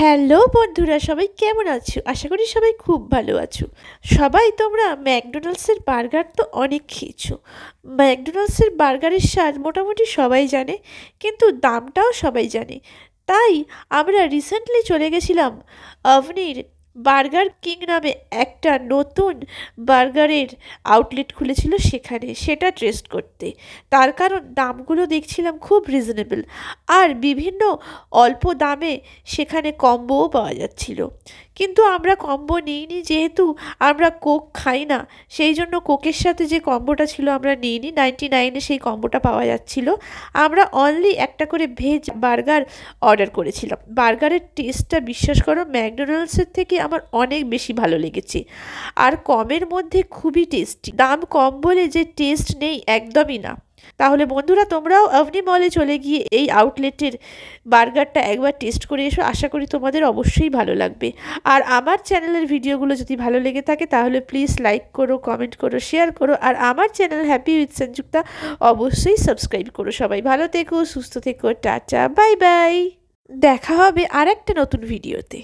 Hello বন্ধুরা, সবাই কেমন আছো? আশা করি সবাই খুব ভালো আছো। সবাই তোমরা ম্যাকডোনাল্ডসের বার্গার তো অনেক খেয়েছো। ম্যাকডোনাল্ডসের বার্গারের স্বাদ মোটামুটি সবাই জানে, কিন্তু দামটাও সবাই জানে। তাই আমরা রিসেন্টলি চলে গেছিলাম অভনির বার্গার কিং নামে একটা নতুন বার্গারের আউটলেট খুলেছিল সেখানে, সেটা টেস্ট করতে। তার কারণ দামগুলো দেখছিলাম খুব রিজনেবল, আর বিভিন্ন অল্প দামে সেখানে কম্বোও পাওয়া যাচ্ছিল। কিন্তু আমরা কম্বো নিইনি, যেহেতু আমরা কোক খাই না, সেই জন্য কোকের সাথে যে কম্বোটা ছিল আমরা নিইনি। 99-এ সেই কম্বোটা পাওয়া যাচ্ছিল। আমরা অনলি একটা করে ভেজ বার্গার অর্ডার করেছিলাম। বার্গারের টেস্টটা বিশ্বাস করো ম্যাকডোনাল্ডসের থেকে আমার অনেক বেশি ভালো লেগেছে, আর কমের মধ্যে খুবই টেস্টি। দাম কম বলে যে টেস্ট নেই, একদমই না। তাহলে বন্ধুরা, তোমরাও অভনি মলে চলে গিয়ে এই আউটলেটের বার্গারটা একবার টেস্ট করে এসো। আশা করি তোমাদের অবশ্যই ভালো লাগবে। আর আমার চ্যানেলের ভিডিওগুলো যদি ভালো লেগে থাকে তাহলে প্লিজ লাইক করো, কমেন্ট করো, শেয়ার করো। আর আমার চ্যানেল হ্যাপি উইথ সঞ্জুক্তা অবশ্যই সাবস্ক্রাইব করো। সবাই ভালো থেকো, সুস্থ থেকো, টাটা, বাই বাই। দেখা হবে আর একটা নতুন ভিডিওতে।